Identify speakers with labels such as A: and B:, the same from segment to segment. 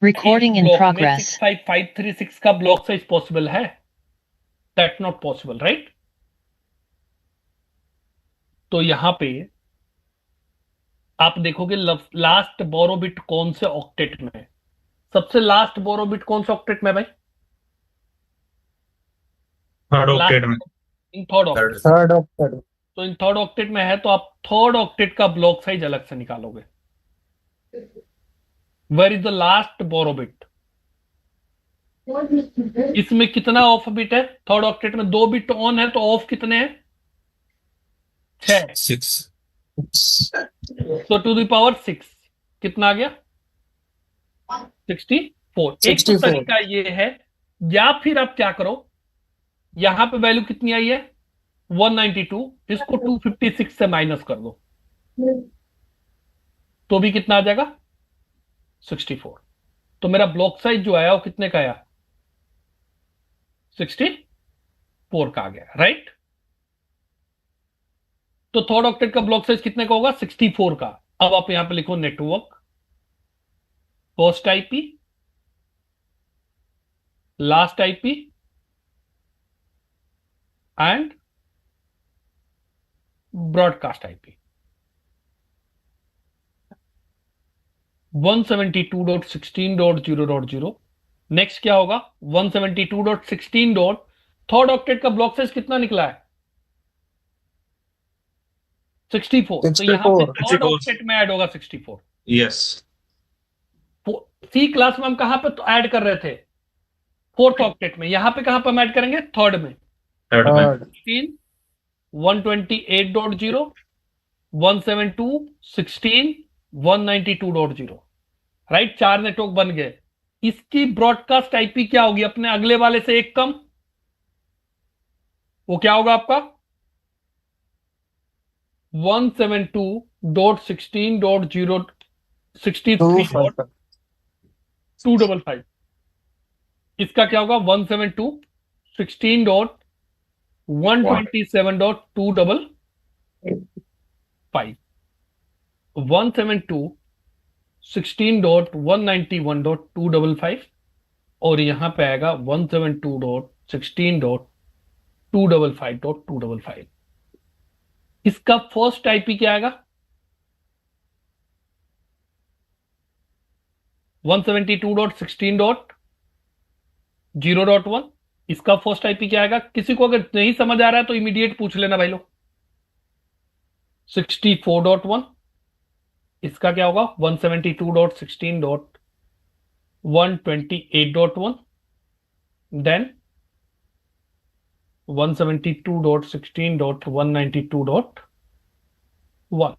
A: Recording in
B: block में
A: progress.
B: 65536 का block size possible है? That not possible, right? तो यहां पे आप देखोगे लास्ट बोरो बिट कौन से ऑक्टेट में है? सबसे लास्ट बोरो बिट कौन से ऑक्टेट में है भाई?
C: थर्ड
B: लास्ट
C: ऑक्टेट में।
B: In third octet.
D: Third octet.
B: तो इन थर्ड ऑक्टेट में है तो आप थर्ड ऑक्टेट का ब्लॉक साइज अलग से निकालोगे। Where is the last borrow bit? इसमें कितना ऑफ बिट है? थर्ड ऑक्टेट में 2 बिट ऑन है तो ऑफ कितने हैं? 6।
C: 6।
B: तो टू द पावर 6 कितना आ गया? 64। एक तो
D: 64।
B: तरीका ये है, या फिर आप क्या करो, यहां पे वैल्यू कितनी आई है? 192, इसको 256 से माइनस कर दो तो भी कितना आ जाएगा? 64। तो मेरा ब्लॉक साइज जो आया वो कितने का आया? 64 का आ गया, राइट? तो थर्ड ऑक्टेट का ब्लॉक साइज कितने का होगा? 64 का। अब आप यहां पे लिखो network first IP, last IP and broadcast IP. 172.16.0.0। Next क्या होगा? 172.16. थर्ड ऑक्टेट का ब्लॉक साइज कितना निकला है? 64। तो यहां पे
D: 64।
B: थर्ड ऑक्टेट में ऐड होगा 64।
C: यस।
B: सी क्लास में हम कहां पे तो ऐड कर रहे थे? फोर्थ ऑक्टेट में। यहां पे कहां पर हम ऐड करेंगे? थर्ड में।
C: थर्ड में
B: 128.0, 172, 16, 192.0, राइट? 4 नेटवर्क बन गए। इसकी ब्रॉडकास्ट आईपी क्या होगी? अपने अगले वाले से एक कम। वो क्या होगा आपका? 172.16.063.255। इसका क्या होगा? 172.16.127.255। 172.16.191.255 और यहां पे आएगा 172.16.255.255। इसका फर्स्ट आईपी क्या आएगा? 172.16.0.1। इसका फर्स्ट आईपी क्या आएगा? किसी को अगर नहीं समझ आ रहा है तो इमीडिएट पूछ लेना भाई लोग। 64.1। इसका क्या होगा? 172.16.128.1। Then 172.16.192.1।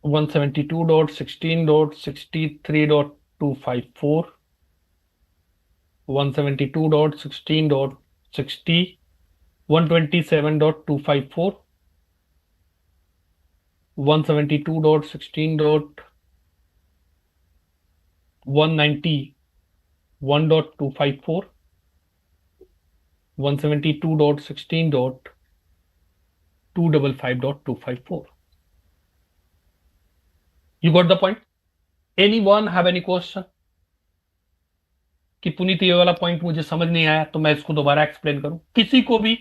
B: 172.16.63.254, 172.16.60, 127.254, 172.16.191.254, 172.16.255.254. You got the point? Anyone have any question? कि पुनीत ये वाला पॉइंट मुझे समझ नहीं आया तो मैं इसको दोबारा एक्सप्लेन करूं, किसी को भी?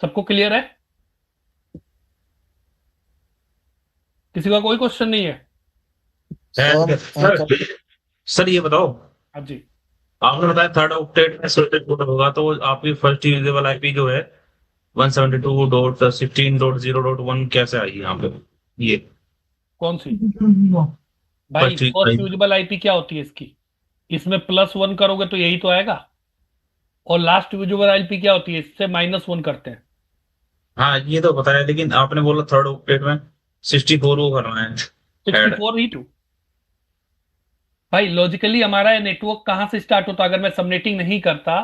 B: सबको क्लियर है? किसी का कोई क्वेश्चन नहीं है?
C: सर ये बताओ,
B: हाँ जी।
C: आपने बताया थर्ड ऑक्टेट में सर्किट कोड होगा तो आपकी फर्स्ट यूजेबल आईपी जो है 172.16.0.1 कैसे आई यहाँ पे? ये
B: कौन सी भाई? फर्स्ट यूजेबल आईपी क्या होती है इसकी? इसमें +1 करोगे तो यही तो आएगा। और लास्ट यूजेबल आईपी क्या होती है? इससे -1 करते हैं।
C: हाँ ये तो बताया, लेकिन आपने बोला थर्ड ऑक्टेट में 64 को करना है।
B: 64 ही 2 भाई। लॉजिकली हमारा नेटवर्क कहां से स्टार्ट होता? अगर मैं सबनेटिंग नहीं करता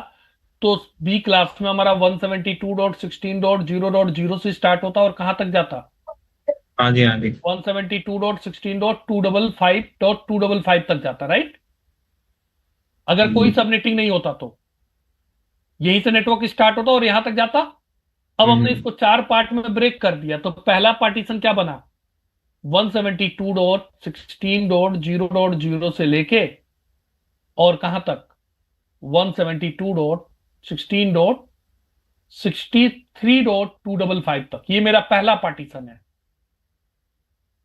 B: तो बी क्लास में हमारा 172.16.0.0 से स्टार्ट होता और कहां तक जाता?
C: हाँ जी, हाँ जी।
B: 172.16.255.255 तक जाता, राइट? अगर कोई सबनेटिंग नहीं होता तो यहीं से नेटवर्क स्टार्ट होता और यहां तक जाता। अब हमने इसको 4 पार्ट में ब्रेक कर दिया, तो पहला पार्टीशन क्या बना, 172.16.0.0 से लेके और कहां तक, 172.16.63.255 तक, ये मेरा पहला पार्टीशन है।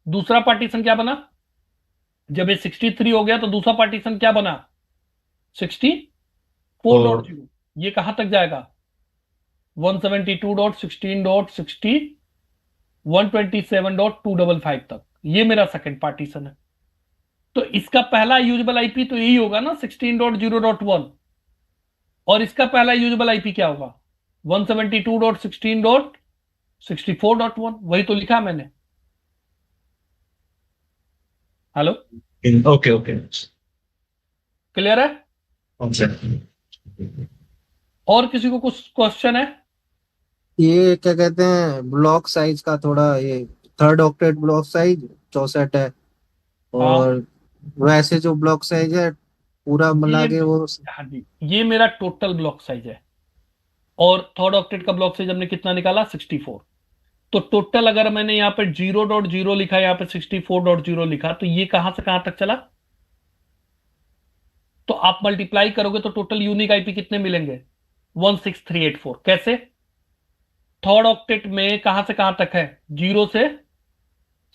B: दूसरा पार्टीशन क्या बना, जब ये 63 हो गया तो दूसरा पार्टीशन क्या बना, 64.0, ये कहां तक जाएगा, 172.16.60 127.255 तक, ये मेरा सेकंड पार्टीशन है। तो इसका पहला यूजेबल आईपी तो यही होगा ना, 16.0.1, और इसका पहला यूजेबल आईपी क्या होगा, 172.16.64.1, वही तो लिखा मैंने। Hello,
C: okay okay.
B: क्लियर है?
C: ओके।
B: और किसी को कुछ क्वेश्चन है?
A: ये क्या कहते हैं, ब्लॉक साइज का थोड़ा, ये थर्ड ऑक्टेट ब्लॉक साइज 64 है,
B: हाँ,
A: और वैसे जो ब्लॉक साइज है पूरा मिला
B: ये,
A: के वो।
B: हाँ जी, ये मेरा टोटल ब्लॉक साइज है, और थर्ड ऑक्टेट का ब्लॉक साइज हमने कितना निकाला, 64। तो टोटल अगर मैंने यहाँ पे 0.0 लिखा, यहाँ पे 64.0 लिखा, तो ये कहां से कहां तक चला, तो आप मल्टीप्लाई करोगे तो टोटल यूनिक आईपी कितने मिलेंगे, 16384। कैसे, थर्ड ऑक्टेट में कहां से कहां तक है, 0 से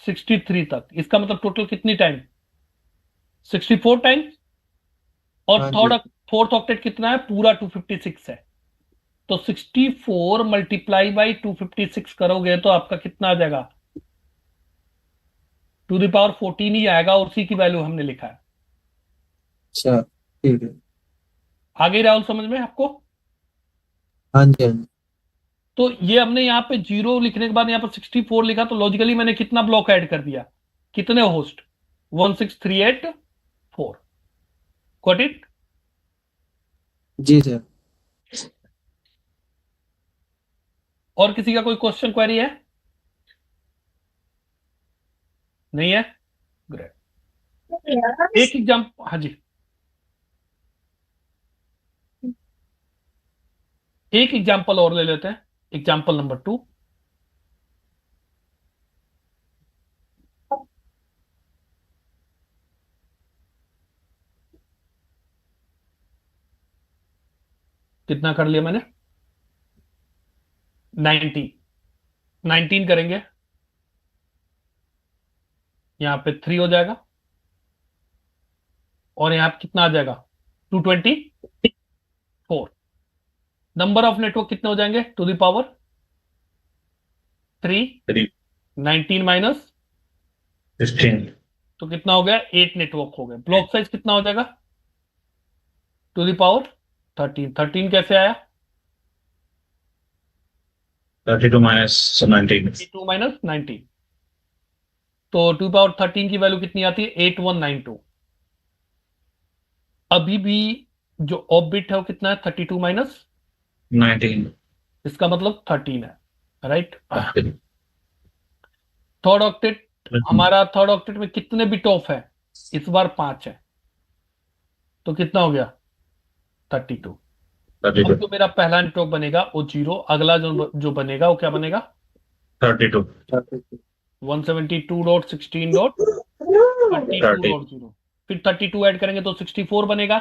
B: 63 तक, इसका मतलब टोटल कितनी टाइम, 64 टाइम्स। और
A: हाँ जी।
B: थर्ड फोर्थ ऑक्टेट कितना है, पूरा 256 है। तो 64 मल्टीप्लाई बाई 256 करोगे तो आपका कितना आ जाएगा, टू द पावर 14 ही आएगा, और उसी की वैल्यू हमने लिखा है।
A: अच्छा, ठीक है।
B: आगे राहुल समझ में आपको?
A: हाँ जी, हाँ जी।
B: तो ये हमने यहाँ पे 0 लिखने के बाद यहाँ पे 64 लिखा, तो लॉजिकली मैंने कितना ब्लॉक ऐड कर दिया, कितने होस्ट, 16384। Got it?
A: जी सर।
B: और किसी का कोई क्वेश्चन क्वेरी है? नहीं है? ग्रेट। एक एग्जाम्पल, हाँ जी, एक एग्जाम्पल और ले लेते हैं, एग्जाम्पल नंबर 2। कितना कर लिया मैंने, 90, 19 करेंगे, यहाँ पे 3 हो जाएगा, और यहाँ पे कितना आ जाएगा, 224। नंबर ऑफ नेटवर्क कितने हो जाएंगे, टू द पावर 3, 19 माइनस,
C: 16।
B: तो कितना हो गया, 8 नेटवर्क हो गए। ब्लॉक साइज कितना हो जाएगा, टू द पावर 13। 13 कैसे आया,
C: 32 माइनस 19।
B: 2 माइनस 19, तो टू पावर 13 की वैल्यू कितनी आती है, 8192। अभी भी जो ऑफ बिट है वो कितना है, 32 माइनस,
C: 19।
B: इसका मतलब 13 है, राइट। थर्ड ऑक्टेट, हमारा थर्ड ऑक्टेट में कितने बिट ऑफ है, इस बार 5 है, तो कितना हो गया, 32। अब
C: 32।
B: जो मेरा पहला नेटवर्क बनेगा वो 0, अगला जो जो बनेगा वो क्या बनेगा,
C: 32। 30।
B: 172.16.32.0, फिर 32 ऐड करेंगे तो 64 बनेगा,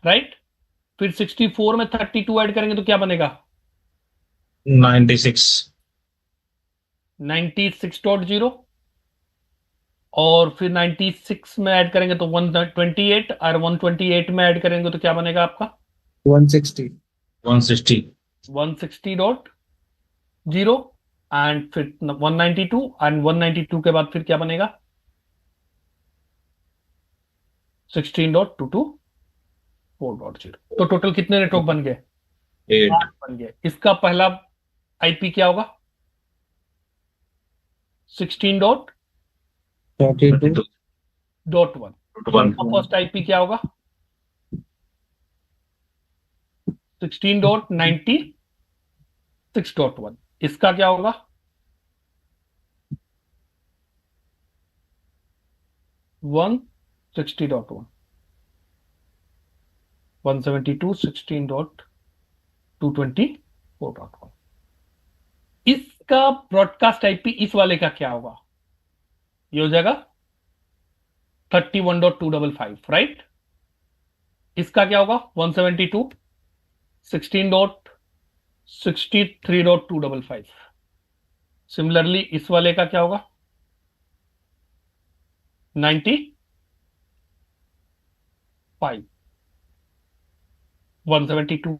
B: राइट। फिर 64 में 32 ऐड करेंगे तो क्या बनेगा,
C: 96।
B: 96.0, और फिर 96 में ऐड करेंगे तो 128, और 128 में ऐड करेंगे तो क्या बनेगा आपका,
A: 160।
C: 160।
B: 160.0, एंड फिर 192, एंड 192 के बाद फिर क्या बनेगा, 16.224.0। तो टोटल कितने नेटवर्क बन गए,
C: 8।
B: 8 बन गए। इसका पहला आईपी क्या होगा, 16.1।
A: 32।
B: 1 इसका फर्स्ट आईपी क्या होगा, 16.96.1। इसका क्या होगा, 160.1, 172.16.1। 224.1। इसका ब्रॉडकास्ट आईपी इस वाले का क्या होगा? ये हो जाएगा 31.255, राइट। इसका क्या होगा? 172.16.63.255। सिमिलरली इस वाले का क्या होगा? 95, 172